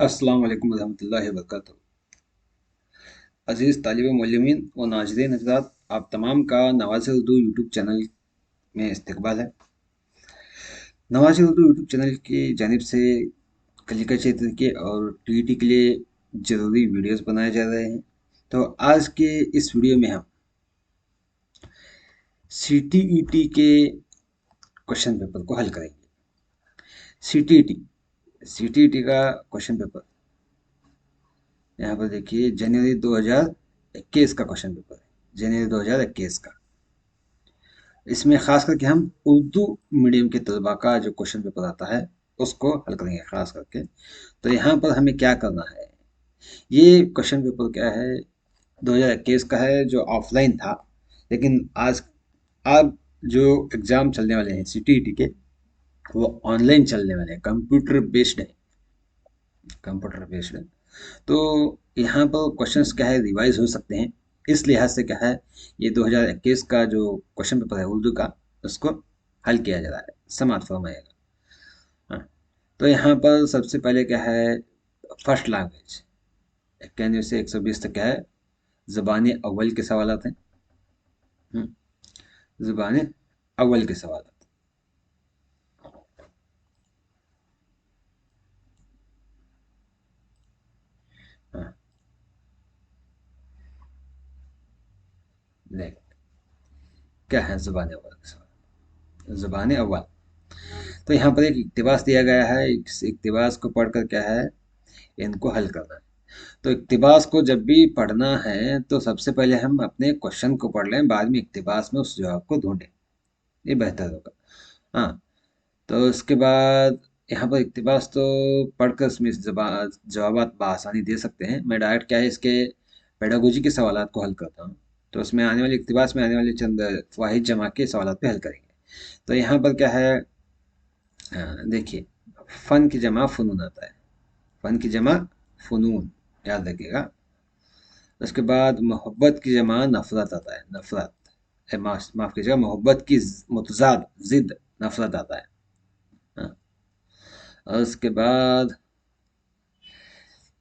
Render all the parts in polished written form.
अस्सलाम वालेकुम रहमतुल्लाहि व बरकातहू। अज़ीज़ तालिब मुअल्लिमीन व नाज़रीन हज़रात, आप तमाम का नवाज़ उर्दू यूट्यूब चैनल में इस्तकबाल है। नवाज़ उर्दू यूट्यूब चैनल की जानिब से कलिका क्षेत्र के और टीईटी के लिए ज़रूरी वीडियोस बनाए जा रहे हैं। तो आज के इस वीडियो में हम सीटीईटी के क्वेश्चन पेपर को हल करेंगे। सीटीईटी सीटीईटी का क्वेश्चन पेपर यहाँ पर देखिए, जनवरी 2021 का क्वेश्चन पेपर है। जनवरी 2021 का। इसमें खास करके हम उर्दू मीडियम के तलबा का जो क्वेश्चन पेपर आता है उसको हल करेंगे खास करके। तो यहाँ पर हमें क्या करना है, ये क्वेश्चन पेपर क्या है, 2021 का है जो ऑफलाइन था, लेकिन आज अब जो एग्ज़ाम चलने वाले हैं सीटीईटी के, वो ऑनलाइन चलने वाले हैं, कंप्यूटर बेस्ड है। कंप्यूटर बेस्ड है। तो यहाँ पर क्वेश्चंस क्या है, रिवाइज हो सकते हैं। इस लिहाज से क्या है, ये 2021 का जो क्वेश्चन पेपर है उर्दू का, उसको हल किया जा रहा है, समाप्त फरमाएगा। हाँ, तो यहाँ पर सबसे पहले क्या है, फर्स्ट लैंग्वेज 91 से 120 तक क्या है, ज़बान अव्वल के सवाल हैं। ज़बान अव्वल के सवाल। हाँ, देख क्या है ज़बान अव्वल के सवाल। ज़बान अव्वल, तो यहाँ पर एक इक्तिबास दिया गया है। इस इक्तिबास को पढ़कर क्या है, इनको हल करना है। तो इक्तिबास को जब भी पढ़ना है तो सबसे पहले हम अपने क्वेश्चन को पढ़ लें, बाद में इक्तिबास में उस जवाब को ढूंढें, ये बेहतर होगा। हाँ, तो इसके बाद यहाँ पर इक्तिबास तो पढ़कर इसमें जवाब बआसानी दे सकते हैं। मैं डायरेक्ट क्या है, इसके पेडागोजी के सवाल को हल करता हूँ। तो उसमें आने वाले इक्तिबास में आने वाले चंद वाहिद जमा के सवाल पे हल करेंगे। तो यहाँ पर क्या है, देखिए, फ़न की जमा फ़नून आता है। फ़न की जमा फ़नून, याद रखिएगा। उसके बाद मोहब्बत की जमा नफरत आता है, नफरत। माफ कीजिएगा, मोहब्बत की मुतजाद जिद नफरत आता है। हाँ, और उसके बाद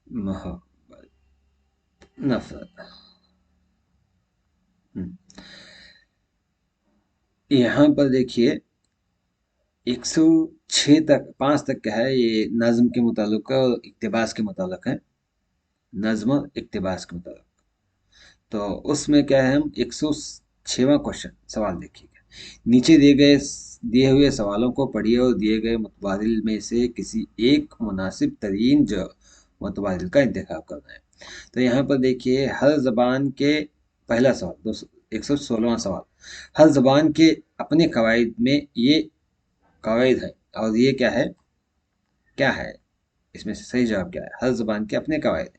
मोहब्बत नफरत। हम्म, यहाँ पर देखिए 106 तक 5 तक क्या है, ये नज्म के मुतालिक और इक्तिबास के मुतालिक है। नज्म और इक्तिबास के मुतालिक। तो उसमें क्या है, हम 106वां क्वेश्चन सवाल देखिएगा। नीचे दिए हुए सवालों को पढ़िए और दिए गए मुतबादिल में से किसी एक मुनासिब तरीन जो मुतबादिल का इंतखाब करना है। तो यहाँ पर देखिए, हर जबान के पहला सवाल, 116वां सवाल, हर जबान के अपने कवायद में ये कवायद है, और ये क्या है, इसमें से सही जवाब क्या है, हर जबान के अपने कवायद हैं।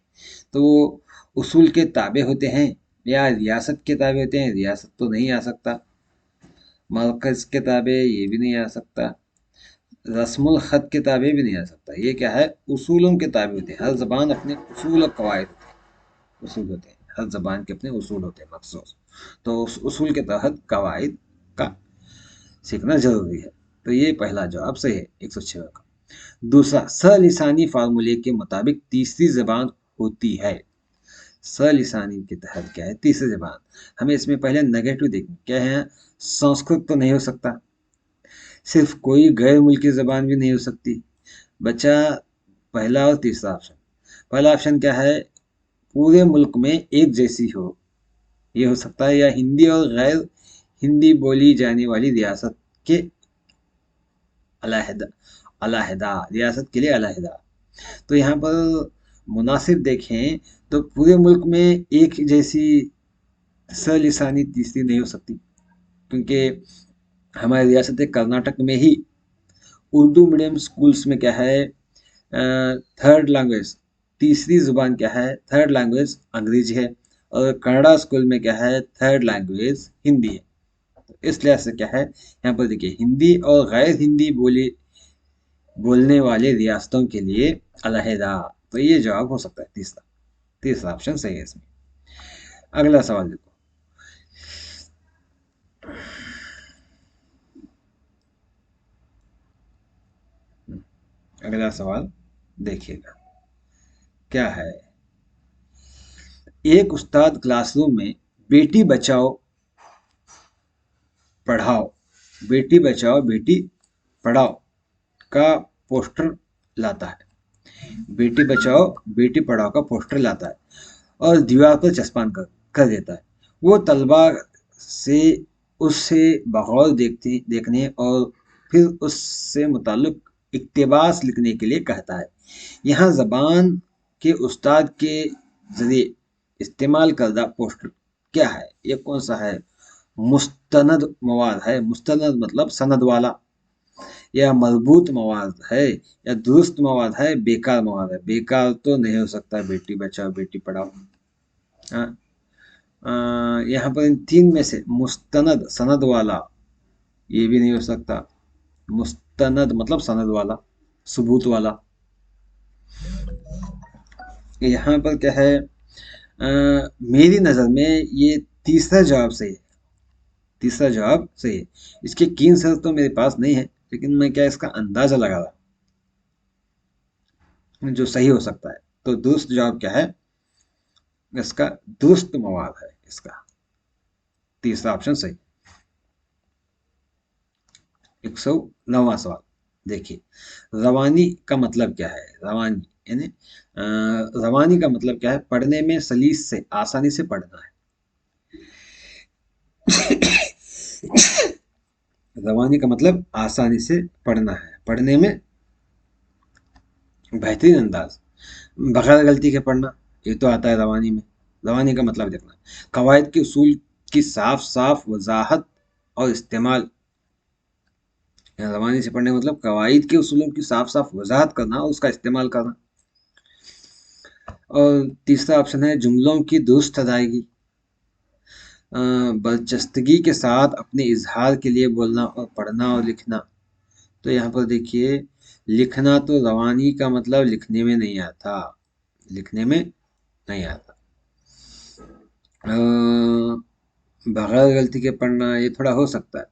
तो वो उसूल के ताबे होते हैं या रियासत के ताबे होते हैं, रियासत तो नहीं आ सकता। मरकज़ के ताबे, ये भी नहीं आ सकता। रस्मुल ख़त के ताबे भी नहीं आ सकता। ये क्या है, उसूलों के ताबे होते हैं। हर ज़बान अपने उसूल और कवायद होते हैं, उसूल होते हैं। हर ज़बान के अपने उसूल होते हैं मखसूस। तो उस उसूल के तहत कवायद का सीखना ज़रूरी है। तो ये पहला जवाब सही है 106 का। दूसरा, सलिसानी फार्मूले के मुताबिक तीसरी ज़बान होती है। सलिसानी के तहत क्या है, तीसरी ज़बान। हमें इसमें पहले नेगेटिव देखना क्या है, संस्कृत तो नहीं हो सकता, सिर्फ कोई गैर मुल्की ज़बान भी नहीं हो सकती। बचा पहला और तीसरा ऑप्शन। पहला ऑप्शन क्या है, पूरे मुल्क में एक जैसी हो, ये हो सकता है, या हिंदी और गैर हिंदी बोली जाने वाली रियासत के अलहदा, अलहदा रियासत के लिए अलहदा। तो यहाँ पर मुनासिब देखें तो पूरे मुल्क में एक जैसी सलिसानी तीसरी नहीं हो सकती, क्योंकि हमारी रियासत कर्नाटक में ही उर्दू मीडियम स्कूल्स में क्या है, थर्ड लैंग्वेज, तीसरी ज़ुबान क्या है, थर्ड लैंग्वेज अंग्रेजी है। और कन्नड़ा स्कूल में क्या है, थर्ड लैंग्वेज हिंदी है। तो इस लिहाज से क्या है, यहाँ पर देखिए, हिंदी और गैर हिंदी बोलने वाले रियासतों के लिए अलहदा। तो ये जवाब हो सकता है तीसरा। तीसरा ऑप्शन सही है इसमें। अगला सवाल देखो। अगला सवाल देखिएगा। क्या है? एक उस्ताद क्लास रूम में बेटी बचाओ पढ़ाओ, बेटी बचाओ बेटी पढ़ाओ का पोस्टर लाता है। बेटी बचाओ बेटी पढ़ाओ का पोस्टर लाता है और दीवार पर चस्पान कर देता है। वो तलबा से उससे बगौर देखने और फिर उससे मुताल्लिक इक्तिबास लिखने के लिए कहता है। यहाँ ज़बान के उस्ताद के ज़रिए इस्तेमाल करदा पोस्टर क्या है? ये कौन सा है? मुस्तनद मवाद है। मुस्तनद मतलब सनद वाला, या मजबूत मवाद है, या दुरुस्त मवाद है, बेकार मवाद है। बेकार तो नहीं हो सकता, बेटी बचाओ बेटी पढ़ाओ। हाँ, यहाँ पर इन तीन में से मुस्तनद सनद वाला ये भी नहीं हो सकता। मुस्तनद मतलब सनद वाला, सबूत वाला। यहाँ पर क्या है? मेरी नज़र में ये तीसरा जवाब सही है। तीसरा जवाब सही है। इसके तीन सर तो मेरे पास नहीं है, लेकिन मैं क्या इसका अंदाजा लगा रहा जो सही हो सकता है। तो दुरुस्त जवाब क्या है इसका? दुरुस्त मवाद है इसका, तीसरा ऑप्शन सही। 109वां सवाल देखिए, रवानी का मतलब क्या है? रवानी यानी रवानी का मतलब क्या है? पढ़ने में सलीस से, आसानी से पढ़ना है। रवानी का मतलब आसानी से पढ़ना है, पढ़ने में बेहतरीन अंदाज, बगैर गलती के पढ़ना, ये तो आता है रवानी में। रवानी का मतलब देखना, कवायद के उसूल की साफ साफ वजाहत और इस्तेमाल। रवानी से पढ़ने का मतलब कवायद के उसूलों की साफ साफ वजाहत करना और उसका इस्तेमाल करना। और तीसरा ऑप्शन है जुमलों की दुरुस्त अदायगी, बर्चस्तगी के साथ अपने इजहार के लिए बोलना और पढ़ना और लिखना। तो यहाँ पर देखिए, लिखना तो रवानी का मतलब लिखने में नहीं आता, लिखने में नहीं आता। बगैर गलती के पढ़ना ये थोड़ा हो सकता है,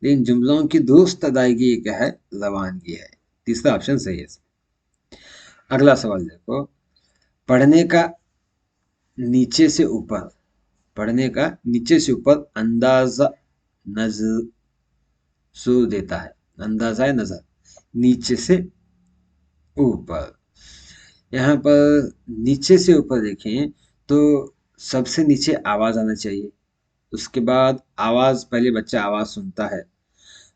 लेकिन जुमलों की दुरुस्त अदायगी क्या है? रवानगी है। तीसरा ऑप्शन सही है। अगला सवाल देखो, पढ़ने का नीचे से ऊपर, पढ़ने का नीचे से ऊपर अंदाजा नजर सो देता है। अंदाजा है नजर, नीचे से ऊपर। यहाँ पर नीचे से ऊपर देखें तो सबसे नीचे आवाज आना चाहिए, उसके बाद आवाज, पहले बच्चा आवाज सुनता है,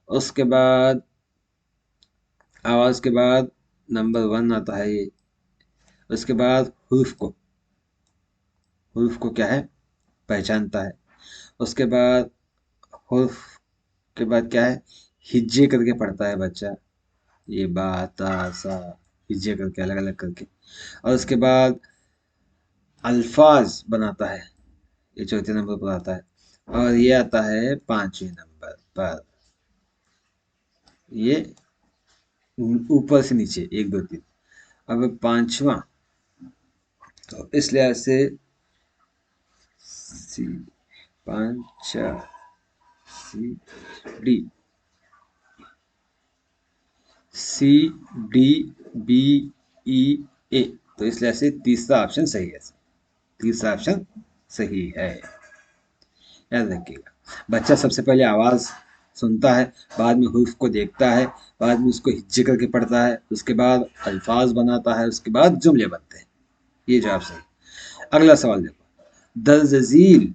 उसके बाद आवाज के बाद नंबर 1 आता है ये, उसके बाद हुर्फ को क्या है? पहचानता है। उसके बाद हुर्फ के बाद क्या है? हिज्जे करके पढ़ता है बच्चा, ये बात सा हिज्जे करके अलग अलग करके। और उसके बाद अल्फाज बनाता है, ये चौथे नंबर पर आता है। और ये आता है 5वें नंबर पर, ये ऊपर से नीचे 1 2 3। अब 5वां, तो इस लिहाज से C 5 4 C D, C D B E A, तो इस लिहाज से तीसरा ऑप्शन सही है। तीसरा ऑप्शन सही है, याद रखिएगा। बच्चा सबसे पहले आवाज सुनता है, बाद में हुर्फ को देखता है, बाद में उसको हिज्जे करके पढ़ता है, उसके बाद अल्फाज बनाता है, उसके बाद जुमले बनते हैं। ये जवाब सही। अगला सवाल देखो, दरजजील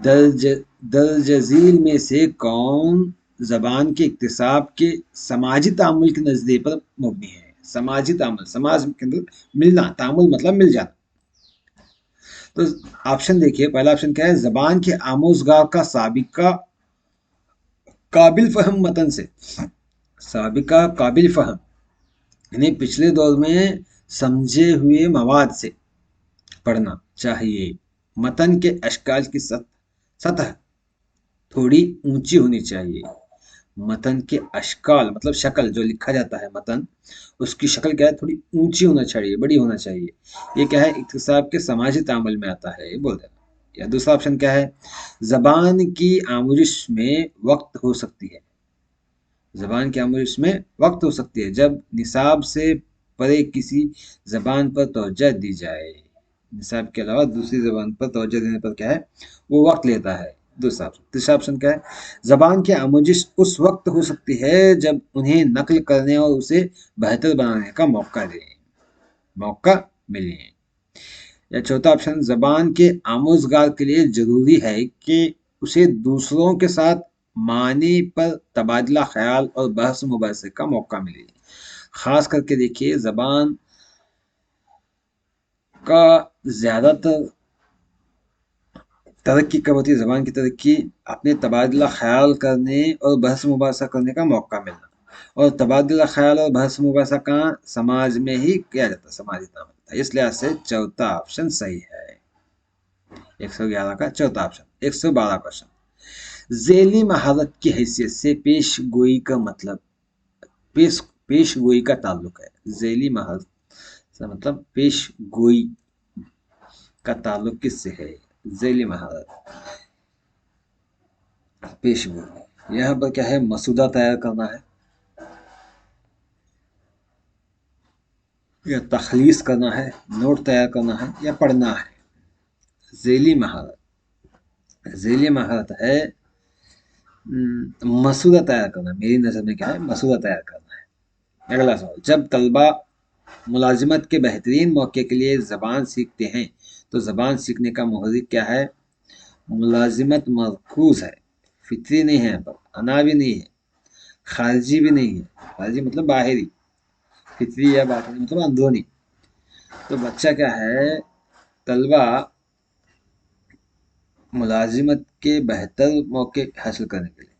दर्ज दरजजील में से कौन जबान के इक्तिसाब के समाजी तामुल के नजरिए पर मबनी है? समाजी तामुल, समाज के अंदर मिलना, तामुल मतलब मिल जाना। तो ऑप्शन देखिए, पहला ऑप्शन क्या है? जबान के आमोजगार का साबिका काबिल फहम मतन से, साबिका काबिल फहम यानी पिछले दौर में समझे हुए मवाद से पढ़ना चाहिए। मतन के अशकाल की सतह थोड़ी ऊंची होनी चाहिए। मतन के अशकाल मतलब शक्ल, जो लिखा जाता है मतन, उसकी शक्ल क्या है? थोड़ी ऊंची होना चाहिए, बड़ी होना चाहिए। ये क्या है? इक्तिसाब के समाजी तामुल में आता है, ये बोल देना। या दूसरा ऑप्शन क्या है? जबान की आमुजिश में वक्त हो सकती है, जबान की आमुजिश में वक्त हो सकती है जब निसाब से परे किसी जबान पर तवज्जो दी जाए। निसाब के अलावा दूसरी जबान पर तवज्जो देने पर क्या है, वो वक्त लेता है। दूसरा ऑप्शन। तीसरा ऑप्शन क्या है, जबान की आमोजिश उस वक्त हो सकती है जब उन्हें नकल करने और उसे बेहतर बनाने का मौका मिले। या चौथा ऑप्शन, जबान के आमोजगार के लिए जरूरी है कि उसे दूसरों के साथ मानी पर तबादला ख्याल और बहस मुबासे का मौका मिले। खास करके देखिए, जबान का ज्यादातर तरक्की कब होती है, जबान की तरक्की अपने तबादला ख्याल करने और बहस मुबासा करने का मौका मिलना। और तबादला ख्याल और बहस मुबासा कहाँ, समाज में ही किया जाता है, समाज इतना मिलता है। इस लिहाज से चौथा ऑप्शन सही है। 111 का चौथा ऑप्शन। 112 क्वेश्चन, झेली महारत की हैसियत से पेश गोई का मतलब, पेश गोई का ताल्लुक है। झेली महारत से मतलब पेश गोई का ताल्लुक किससे है? झेली महारत, पेश गोई। यहाँ पर क्या है, मसूदा तैयार करना है, या तखलीस करना है, नोट तैयार करना है, या पढ़ना है। झेली महारत, झेली महारत है मसूदा तैयार करना। मेरी नज़र में क्या है, मसूदा तैयार करना है। अगला सवाल, जब तलबा मुलाजिमत के बेहतरीन मौके के लिए ज़बान सीखते हैं तो ज़बान सीखने का मुहर्रिक क्या है? मुलाजिमत मरकूज है, फितरी नहीं है, यहाँ पर अना भी नहीं है, खारजी भी नहीं है। खारजी मतलब बाहरी, फितरी या बाहरी मतलब अंदरूनी। तो बच्चा क्या है, तलबा मुलाजिमत के बेहतर मौके हासिल करने के लिए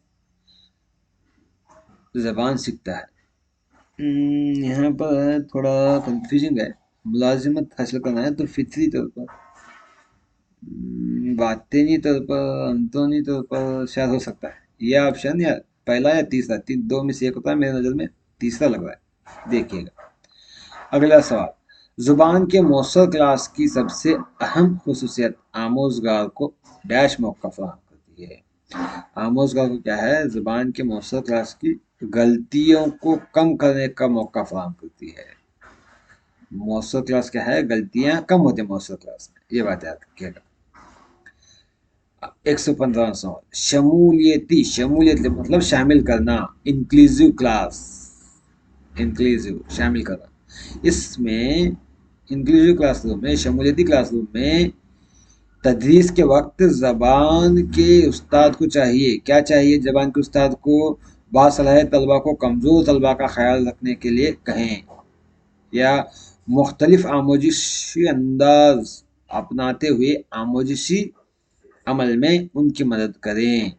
ज़बान सीखता है। यहाँ पर थोड़ा कंफ्यूजिंग है। मुलाजिमत हासिल करना है तो फितरी तौर पर, बातेनी तौर पर, अंतोनी तौर पर शायद हो सकता है यह ऑप्शन, या पहला या तीसरा, दो में से एक होता है। मेरी नज़र में तीसरा लग रहा है, देखिएगा। अगला सवाल, जुबान के मौसर क्लास की सबसे अहम खुसूसियत आमोजगार को डैश मौका फराहम करती है। आमोजगार को क्या है, जुबान के मौसर क्लास की गलतियों को कम करने का मौका फराहम करती है। मौसर क्लास क्या है, गलतियां कम होती है मौसर क्लास में, ये बात याद रखिएगा। 115 सवाल, शमूलियती, शमूलियत मतलब शामिल करना, इंक्लूसिव क्लास, इंक्लूसिव शामिल करना। इसमें इंक्लूसिव क्लासरूम में, शमूलियती क्लासरूम में तदरीस के वक्त ज़बान के उस्ताद को चाहिए, क्या चाहिए ज़बान के उस्ताद को, बासलाह तलबा को कमज़ोर तलबा का ख्याल रखने के लिए कहें, या मुख्तलिफ आमोजिशी अंदाज अपनाते हुए आमोजिशी अमल में उनकी मदद करें।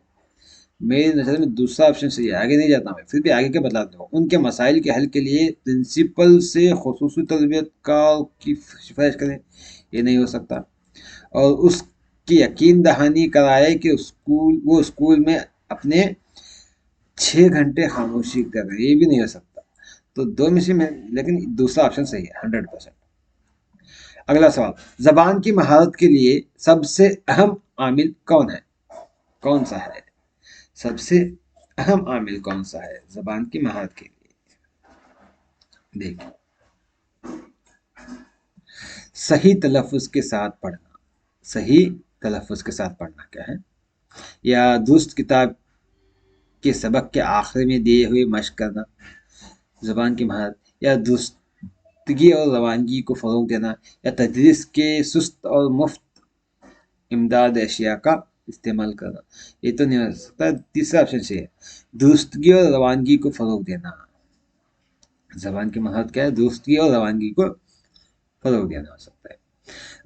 मेरी नज़र में दूसरा ऑप्शन सही है। आगे नहीं जाता मैं, फिर भी आगे के बतलाते हो। उनके मसाइल के हल के लिए प्रिंसिपल से खुसूसी तरबियत का की सिफारिश करें, ये नहीं हो सकता। और उसकी यकीन दहानी कराए कि वो स्कूल में अपने 6 घंटे खामोशी करें, ये भी नहीं हो सकता। तो दो में से, लेकिन दूसरा ऑप्शन सही है 100%। अगला सवाल, जबान की महारत के लिए सबसे अहम आमिल कौन है, कौन सा है? सबसे अहम आमिल कौन सा है जबान की महारत के लिए? देखिए, सही तलफ़ुज़ के साथ पढ़ना, सही तलफ़ुज़ के साथ पढ़ना क्या है, या दुरुस्त किताब के सबक के आखिर में दिए हुए मशक करना ज़बान की महारत, या दुरुस्तगी और रवानगी को फ़रोग़ देना, या तदरीस के सुस्त और मुफ्त इमदाद अशिया का इस्तेमाल करना। ये तो नहीं हो सकता। तीसरा ऑप्शन से है, दुरुस्तगी और रवानगी को फ़रोग़ देना। ज़बान की महारत क्या है, दुरुस्तगी और रवानगी को फ़रोग़ देना हो सकता है।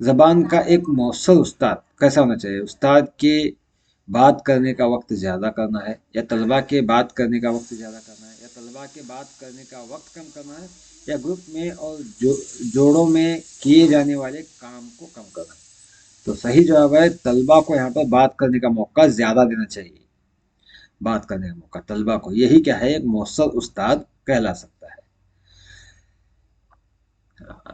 ज़बान का एक मौसर उस्ताद कैसा होना चाहिए? उस्ताद के बात करने का वक्त ज़्यादा करना है, या तलबा के बात करने का वक्त ज़्यादा करना है, या तलबा के बात करने का वक्त कम करना है, या ग्रुप में और जोड़ों में किए जाने वाले काम को कम करना है। तो सही जवाब है, तलबा को यहाँ पर बात करने का मौका ज़्यादा देना चाहिए। बात करने का मौका तलबा को, यही क्या है, एक मौसर उस्ताद कहला सकता है।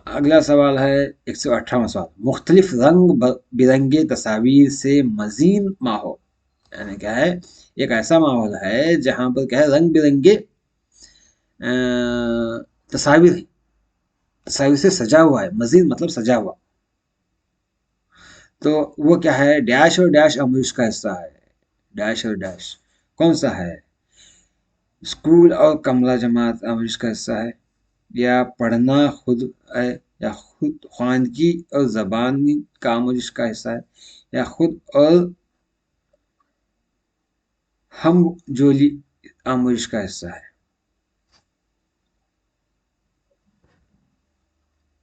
अगला सवाल है 118वां सवाल, मुख्तलिफ रंग बिरंगे तस्वीर से मजीन माहौल, यानी क्या है, एक ऐसा माहौल है जहाँ पर क्या है, रंग बिरंगे तस्वीर सही से सजा हुआ है, मजीद मतलब सजा हुआ। तो वो क्या है, डैश और डैश अमरीश का हिस्सा है। डैश और डैश कौन सा है? स्कूल और कमला जमात अमरीश का हिस्सा है, या पढ़ना खुद है, या खुद ख्वानगी और जबानी का अमरीश का हिस्सा है, या खुद और हम जोली अमरीश का हिस्सा है।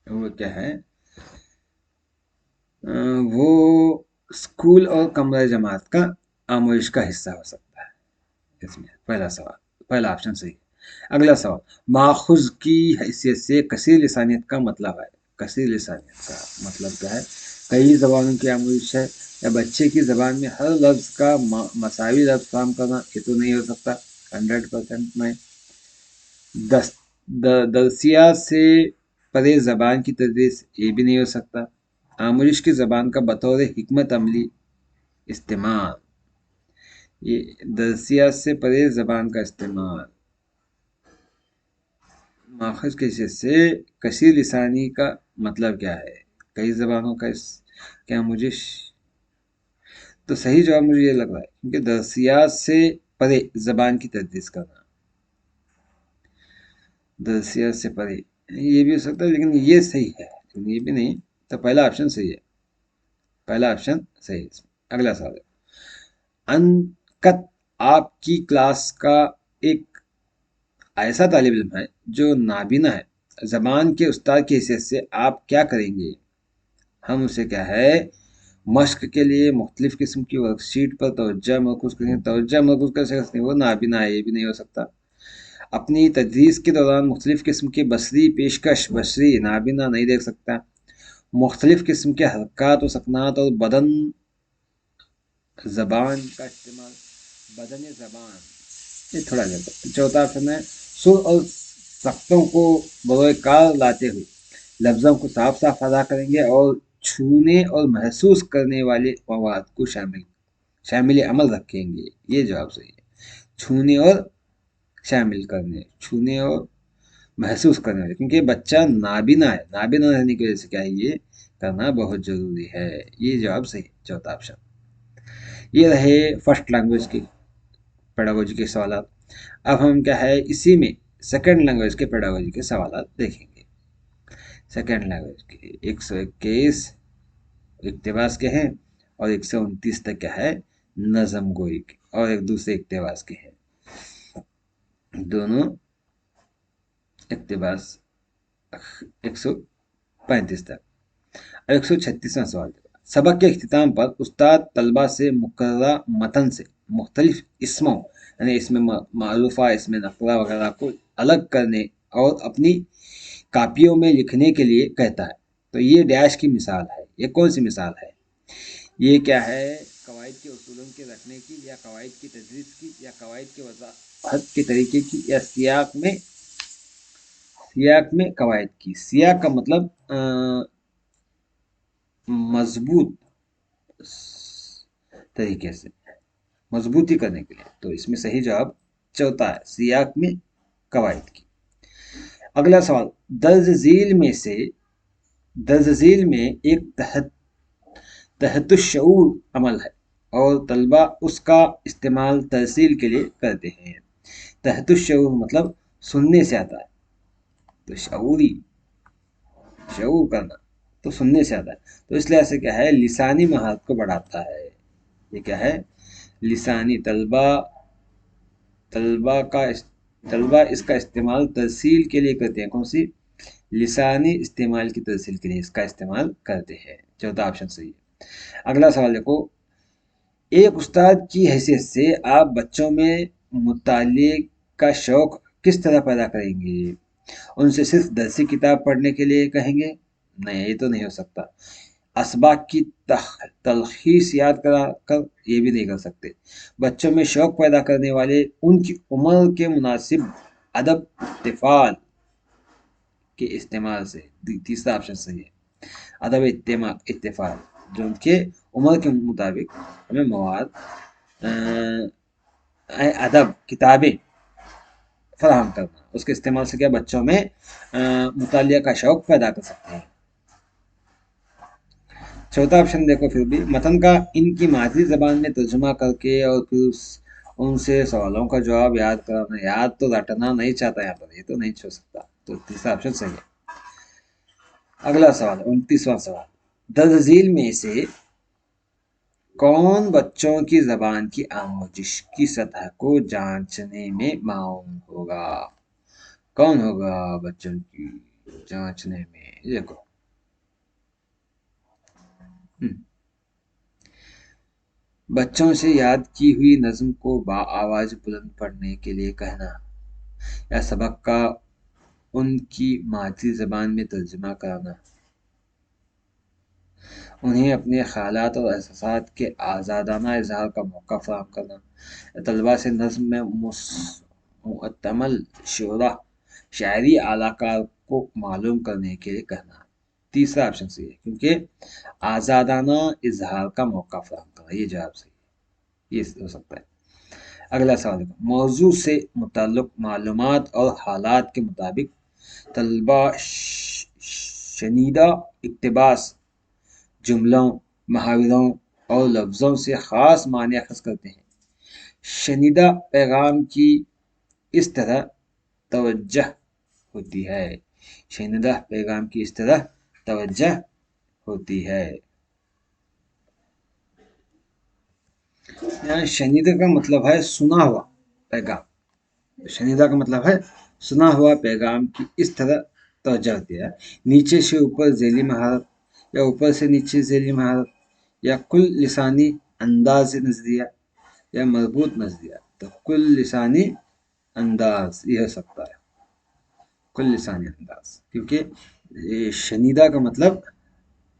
वो क्या है, वो स्कूल और कमला जमात का आमोश का हिस्सा हो सकता है इसमें। पहला सवाल, पहला ऑप्शन सही है। अगला सवाल, माखुज की हैसियत से कसीर लिसानियत का मतलब है। कसीर लिसानियत का मतलब क्या है? कई जबानों की आमोश है, या बच्चे की जबान में हर लफ्ज का मसावी लफ्ज फार्म करना, ये तो नहीं हो सकता 100% में। दस दरसिया से परे जबान की तदरीस, ये भी नहीं हो सकता। आमोश की जबान का बतौर हिकमत अमली इस्तेमाल, ये दरसिया से परे जबान का इस्तेमाल। माखज के हिस्से से कसीर लिसानी का मतलब क्या है? कई जबानों का क्या मुझे तो सही जवाब मुझे ये लग रहा है, क्योंकि दरसिया से परे जबान की तदरीस करना, दरसिया से परे, ये भी हो सकता है लेकिन ये सही है, लेकिन ये भी नहीं। तो पहला ऑप्शन सही है, पहला ऑप्शन सही है। अगला सवाल है, अनकत आपकी क्लास का एक ऐसा तालिब इल्म है जो नाबीना है, जबान के उस्ताद की हैसियत से आप क्या करेंगे? हम उसे क्या है, मश्क के लिए मुख्तलिफ किस्म की वर्कशीट पर तवज्जो मरकूज करेंगे। तवज्जो मरकूज कर सकते हैं, वो नाबीना है, ये भी नहीं हो सकता। अपनी तदरीस के दौरान मुख्तलिफ किस्म की बसरी पेशकश, बसरी नाबीना नहीं देख सकता। मुख्तलिफ किस्म के हरकत और सकनात और बदन जबान का इस्तेमाल, बदन जबान, ये थोड़ा ज्यादा। चौथा ऑप्शन है, सुर और सख्तों को बरोए कार लाते हुए लफ्ज़ों को साफ साफ अदा करेंगे, और छूने और महसूस करने वाले मवाद को शामिल शामिल अमल रखेंगे। ये जवाब सही है। छूने और शामिल करने, छूने और महसूस करने वाले, क्योंकि बच्चा नाबीना है, नाबीना रहने की वजह से क्या है, ये करना बहुत जरूरी है। ये जवाब सही है, चौथा ऑप्शन। ये रहे फर्स्ट लैंग्वेज की पेडागोजी के सवाल। अब हम क्या है, इसी में सेकेंड लैंग्वेज के पेडागोजी के सवाल देखेंगे। सेकेंड लैंग्वेज के 121 इक्तबास के हैं, और 129 तक क्या है, नज़म गोई के, और एक दूसरे इक्तबास के हैं। दोनों इक्तबास 135 तक। 136वां सवाल, सबक के अख्तिताम पर उस्ताद तलबा से मुकर्रा मतन से मुख्तलिफ इसमों, यानी इसमें मारूफा, इसमें नकला वगैरह को अलग करने और अपनी कापियों में लिखने के लिए कहता है। तो ये डैश की मिसाल है, ये कौन सी मिसाल है? ये क्या है, कवायद के उसूलों के रखने की, या कवायद की तदरीस की, या कवायद के वजाहत के तरीके की, या सियाक में कवायद की। सियाक का मतलब मजबूत तरीके से, मजबूती करने के लिए। तो इसमें सही जवाब चौथा है, सियाक में कवायद की। अगला सवाल, दर्ज झील में से दर्ज झील में एक तहतुश्शऊर अमल है, और तलबा उसका इस्तेमाल तहसील के लिए करते हैं। तहतुश्शऊर मतलब सुनने से आता है, तो शऊरी, शऊर करना, तो सुनने से आता है। तो इसलिए ऐसे क्या है, लिसानी महारत को बढ़ाता है। ये क्या है, लिसानी, तलबा का तलबा इसका इस्तेमाल तहसील के लिए करते हैं। कौन सी? लिसानी इस्तेमाल की तहसील के लिए इसका इस्तेमाल करते हैं। चौथा ऑप्शन सही है। अगला सवाल देखो, एक उस्ताद की हैसियत से आप बच्चों में मुताले का शौक किस तरह पैदा करेंगे? उनसे सिर्फ दरसी किताब पढ़ने के लिए कहेंगे? नहीं, ये तो नहीं हो सकता। असबाक की तलखीस याद करा कर, ये भी नहीं कर सकते। बच्चों में शौक पैदा करने वाले उनकी उम्र के मुनासिब अदब इत्तेफाल के इस्तेमाल से, तीसरा ऑप्शन सही है। अदब इत्तेफाल, जो उनके उम्र के मुताबिक हमें मवाद, अदब किताबें फराहम करना। उसके इस्तेमाल से क्या बच्चों में मुतालिया का शौक पैदा कर सकते हैं। चौथा ऑप्शन देखो, फिर भी मतन का इनकी मादरी जबान में तर्जुमा करके और फिर उनसे सवालों का जवाब याद कराना। याद तो रटना नहीं चाहता यहाँ पर, ये तो नहीं छोड़ सकता, तो तीसरा ऑप्शन सही है। अगला सवाल 29वां सवाल, दर्ज झील में से कौन बच्चों की जबान की आमोजिश की सतह को जांचने में माउन होगा? कौन होगा बच्चों की जांचने में? देखो, बच्चों से याद की हुई नज्म को बाआवाज बुलंद पढ़ने के लिए कहना, या सबक का उनकी मादरी जबान में तर्जुमा कराना, उन्हें अपने ख्यालात और एहसासात के आज़ादाना इजहार का मौका फराहम करना, तलबा से नज्म में मुअत्तमल शुरा शायरी आलाकार को मालूम करने के लिए कहना। तीसरा ऑप्शन सही है, क्योंकि आज़ादाना इजहार का मौका फराहम करना, ये जवाब सही है, ये हो सकता है। अगला सवाल देखो, मौजू से मुताल्लिक़ मालूमात और हालात के मुताबिक तलबा शनीदा इक्तिबास जुमलों, मुहावरों और लफ्ज़ों से ख़ास माने अख़ज़ करते हैं। शनीदा पैगाम की इस तरह तवज्जह होती है। शनीदा पैगाम की इस तरह तवज्जह होती है। यहाँ शनीदा का मतलब है सुना हुआ पैगाम। शनीदा का मतलब है सुना हुआ पैगाम की इस तरह तवज्जह होती है। नीचे से ऊपर ज़ैली महारत, या ऊपर से नीचे ज़ैली महारत, या कुल लिसानी अंदाज नज़रिया, या मजबूत नज़रिया। तो कुल लिसानी अंदाज ये हो सकता है, कुल लिसानी अंदाज, क्योंकि शनीदा का मतलब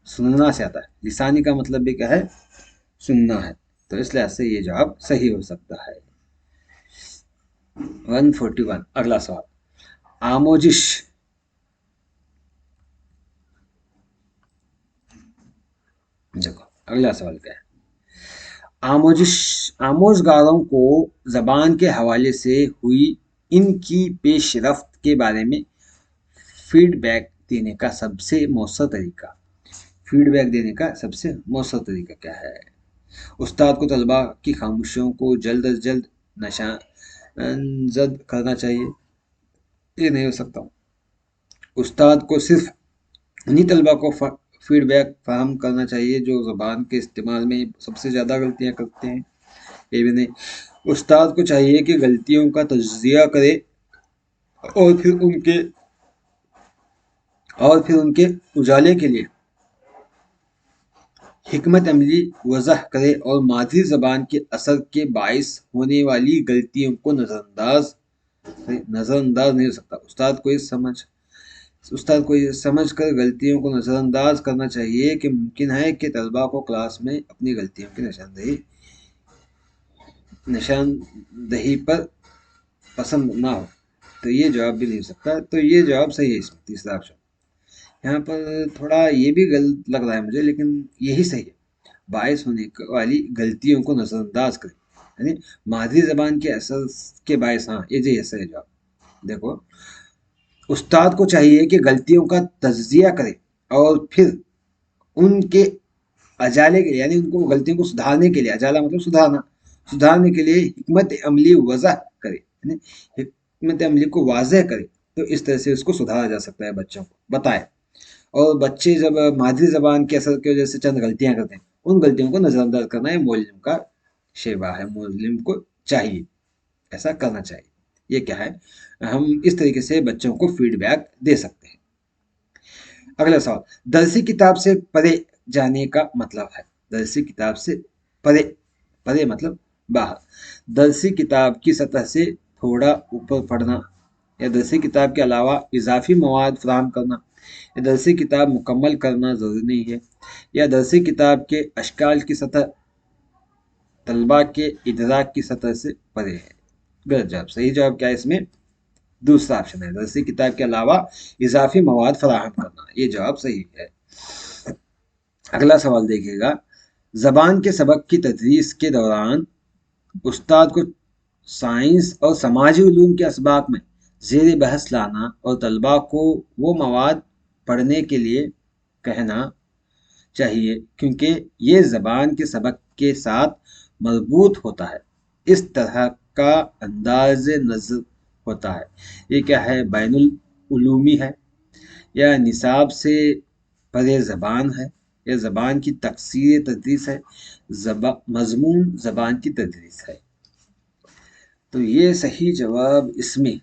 सुनना से आता है, लिसानी का मतलब भी क्या है? सुनना है, तो इस लिहाज से ये जवाब सही हो सकता है। 141 अगला सवाल, आमोजिश देखो, अगला सवाल क्या है? आमोजगारों को जबान के हवाले से हुई इनकी पेशरफ्त के बारे में फीडबैक देने का सबसे मौसर तरीका। फीडबैक देने का सबसे मौसर तरीका क्या है? उस्ताद को तलबा की खामोशियों को जल्द अज जल्द नशानजद करना चाहिए, ये नहीं हो सकता। उस्ताद को सिर्फ उन्हीं तलबा को फीडबैक फराहम करना चाहिए जो ज़बान के इस्तेमाल में सबसे ज़्यादा गलतियाँ करते हैं, ये भी नहीं। उस्ताद को चाहिए कि गलतियों का तज्जिया करे और फिर उनके उजाले के लिए हिकमत अमली वज़ह करे और मादरी ज़बान के असर के बाइस होने वाली गलतियों को नज़रअंदाज नहीं हो सकता। उस्ताद को ये समझ कर गलतियों को नज़रअंदाज करना चाहिए कि मुमकिन है कि तलबा को क्लास में अपनी गलतियों की निशानदही पर पसंद ना हो, तो ये जवाब भी नहीं हो सकता। तो ये जवाब सही है इसमें, तीसरा ऑप्शन। यहाँ पर थोड़ा ये भी गलत लग रहा है मुझे, लेकिन यही सही है। बाइस होने वाली गलतियों को नज़रअंदाज करें, यानी मादरी ज़बान के असर के बाइस, हाँ ये जी सही जवाब। देखो, उस्ताद को चाहिए कि गलतियों का तज्जिया करे और फिर उनके अजाले के लिए, यानी उनको गलतियों को सुधारने के लिए, अजाला मतलब सुधारने के लिए हिकमत अमली वज़ह करे, यानी हिकमत अमली को वाज़ह करे। तो इस तरह से उसको सुधारा जा सकता है, बच्चों को बताए। और बच्चे जब मादरी ज़बान के असर की वजह से चंद गलतियाँ करते हैं, उन गलतियों को नज़रअंदाज करना ये मौलम का शेवा है, मौलम को चाहिए, ऐसा करना चाहिए। ये क्या है? हम इस तरीके से बच्चों को फीडबैक दे सकते हैं। अगला सवाल, दरसी किताब से परे जाने का मतलब है। दरसी किताब से परे, परे मतलब बाहर। दरसी किताब की सतह से थोड़ा ऊपर पढ़ना, या दरसी किताब के अलावा इजाफी मवाद फराहम करना, या दरसी किताब मुकम्मल करना ज़रूरी नहीं है, या दरसी किताब के अशकाल की सतह तलबा के इदराक की सतह से परे है। गलत जवाब। सही जवाब क्या है इसमें? दूसरा ऑप्शन है, दरसी किताब के अलावा इजाफी मवाद फराहम करना, ये जवाब सही है। अगला सवाल देखिएगा, ज़बान के सबक की तदरीस के दौरान उस्ताद को साइंस और समाजी उलूम के असबाक में زیر بحث لانا اور طلباء کو وہ مواد پڑھنے کے لیے کہنا چاہیے کیونکہ یہ زبان کے سبق کے ساتھ مربوط ہوتا ہے۔ اس طرح کا انداز نظر ہوتا ہے۔ یہ کیا ہے؟ بین العلومی ہے، یا نصاب سے پرے زبان ہے، یا زبان کی تکثیر تدریس ہے، مضمون زبان کی تدریس ہے۔ تو یہ صحیح جواب اس میں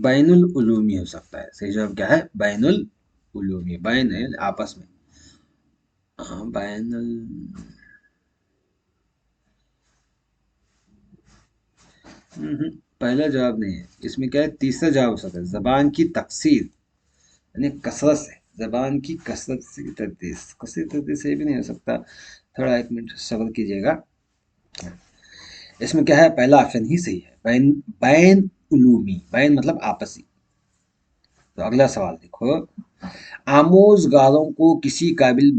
بین العلومی ہو سکتا ہے۔ صحیح جواب کیا ہے؟ بین العلومی، بین ہے آپس میں، ہاں بین پہلا جواب نہیں ہے اس میں، کیا ہے؟ تیسرا جواب ہو سکتا ہے زبان کی تکثیر، یعنی کثرت سے، زبان کی کثرت سے تدریس، کثرت تدریس سے بھی نہیں ہو سکتا، تھوڑا ایک منٹ صبر کیجیے گا۔ اس میں کیا ہے؟ پہلا آپشن ہی صحیح ہے، بین بین علومی، بین مطلب آپسی۔ تو اگلا سوال دیکھو، آموزگاروں کو کسی قابل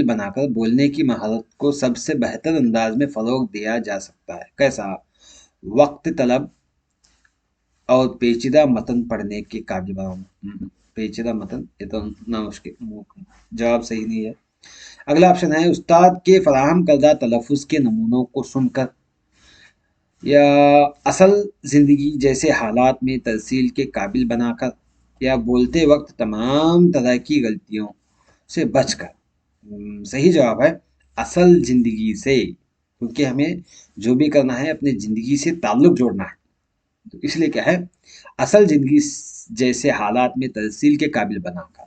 بنا کر بولنے کی مہارت کو سب سے بہتر انداز میں فروغ دیا جا سکتا ہے۔ کیسا؟ وقت طلب اور پیچیدہ متن پڑھنے کے قابل بنانا۔ پیچیدہ متن، یہ تو نامشکل، جواب صحیح نہیں ہے۔ اگلا آپشن ہے استاد کے فراہم کردہ تلفظ کے نمونوں کو سن کر یا اصل زندگی جیسے حالات میں ترسیل کے قابل بنا کر، یا بولتے وقت تمام طرح کی غلطیوں سے بچ کر۔ صحیح جواب ہے اصل زندگی سے، کیونکہ ہمیں جو بھی کرنا ہے اپنے زندگی سے تعلق جوڑنا ہے، تو اس لیے کیا ہے؟ اصل زندگی جیسے حالات میں ترسیل کے قابل بنا کر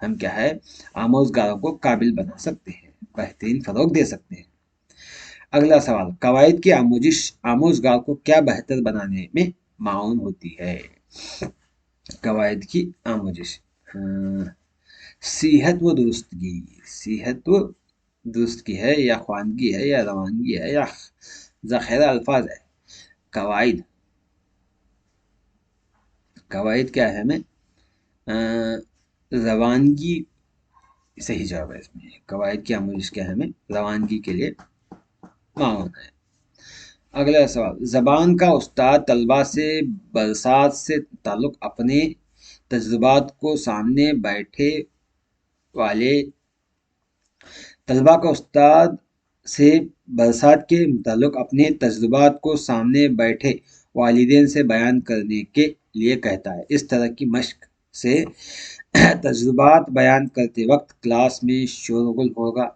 ہم کیا ہے؟ آموزگاروں کو قابل بنا سکتے ہیں، بہترین فروغ دے سکتے ہیں۔ اگلا سوال، قواعد کی آموزش آموزگار کو کیا بہتر بنانے میں معاون ہوتی ہے؟ قواعد کی آموزش، صحت و درستگی، صحت و درستگی ہے، یا خواندگی ہے، یا روانگی ہے، یا ذخیرہ الفاظ ہے؟ قواعد کیا ہے ہمیں؟ روانگی صحیح جواب ہے اس میں، قواعد کی آموزش کیا ہے ہمیں؟ روانگی کے لیے معاون ہے۔ اگلا سوال، زبان کا استاد طلباء سے برسات سے تعلق اپنے تجربات کو سامنے بیٹھے والے طلباء کا استاد سے برسات کے متعلق اپنے تجربات کو سامنے بیٹھے والدین سے بیان کرنے کے لیے کہتا ہے۔ اس طرح کی مشق سے تجربات بیان کرتے وقت کلاس میں شورغل ہوگا،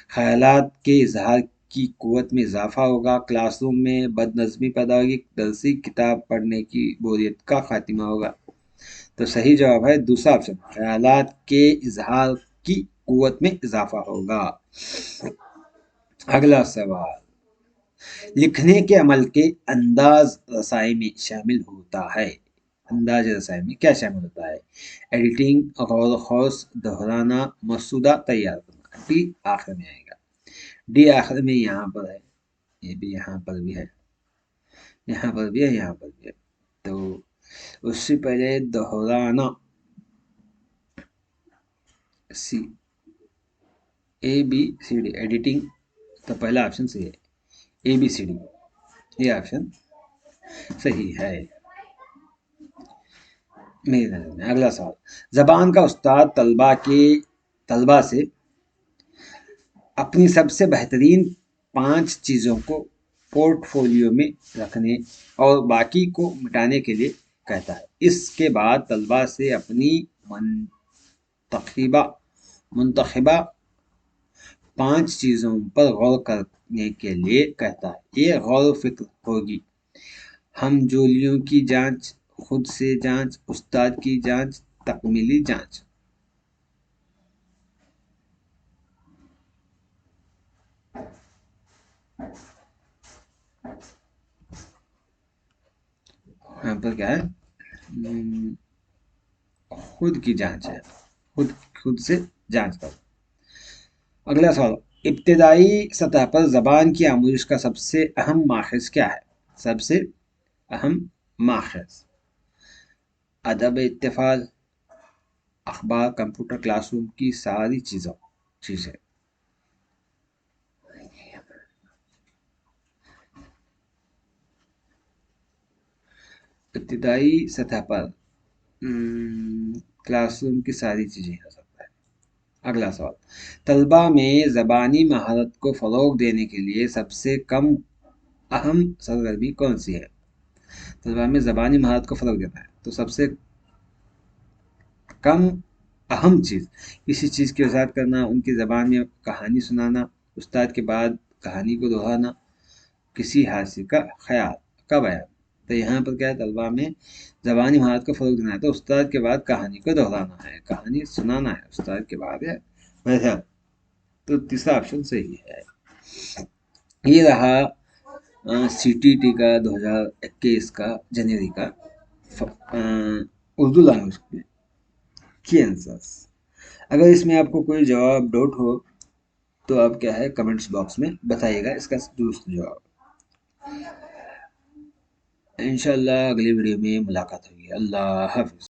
خیالات کے اظہار کی قوت میں اضافہ ہوگا، کلاس روم میں بد نظمی پیدا ہوگی، درسی کتاب پڑھنے کی بوریت کا خاتمہ ہوگا۔ تو صحیح جواب ہے دوسرا آپشن، خیالات کے اظہار کی قوت میں اضافہ ہوگا۔ اگلا سوال، لکھنے کے عمل کے انداز رسائی میں شامل ہوتا ہے۔ انداز رسائی میں کیا شامل ہوتا ہے؟ ایڈیٹنگ، غور و خوض، دہرانا، مسودہ تیار کرنا۔ ڈی آخر میں آئے گا، ڈی آخر میں یہاں پر ہے، یہ بھی یہاں پر بھی ہے، یہاں پر بھی ہے، یہاں پر بھی ہے۔ تو اس سے پہلے دہرانا، سی اے بی سی ڈی، ایڈیٹنگ تو پہلا آپشن صحیح ہے، اے بی سی ڈی یہ آپشن صحیح ہے میری نظر میں۔ اگلا سوال، زبان کا استاد طلباء سے اپنی سب سے بہترین 5 چیزوں کو پورٹ فولیو میں رکھنے اور باقی کو مٹانے کے لیے کہتا ہے۔ اس کے بعد طلباء سے اپنی منتخبہ 5 چیزوں پر غور کرنے کے لیے کہتا ہے۔ یہ غور و فکر ہوگی ہم جولیوں کی جانچ، خود سے جانچ، استاد کی جانچ، تکمیلی جانچ۔ یہاں پر کیا ہے؟ خود کی جانچ ہے، خود سے جانچ کرو۔ اگلا سوال، ابتدائی سطح پر زبان کی آموزش کا سب سے اہم ماخذ کیا ہے؟ سب سے اہم ماخذ، ادب اتفاق، अखबार, कंप्यूटर, क्लासरूम की सारी चीज़ें। इब्तदाई सतह पर क्लासरूम की सारी चीज़ें हो सकता है। अगला सवाल, तलबा में ज़बानी महारत को फ़रोग़ देने के लिए सबसे कम अहम सरगर्मी कौन सी है? तलबा में ज़बानी महारत को फ़रोग़ देना है तो सबसे कम अहम चीज़, किसी चीज़ की वजाहत करना, उनकी ज़बान में कहानी सुनाना, उस्ताद के बाद कहानी को दोहराना, किसी हादसे का ख्याल का बयान। तो यहाँ पर क्या है, तलबा में ज़बानी महारत को फ़रोग़ देना है तो उस्ताद के बाद कहानी को दोहराना है, कहानी सुनाना है उस्ताद के बाद है वैसा। तो तीसरा ऑप्शन सही है। ये रहा CTT का 2021 का जनवरी का उर्दू लैंग्वेज की आंसर्स। अगर इसमें आपको कोई जवाब डाउट हो तो आप क्या है कमेंट्स बॉक्स में बताइएगा इसका दुरुस्त जवाब। इंशाल्लाह अगली वीडियो में मुलाकात होगी। अल्लाह हाफिज़।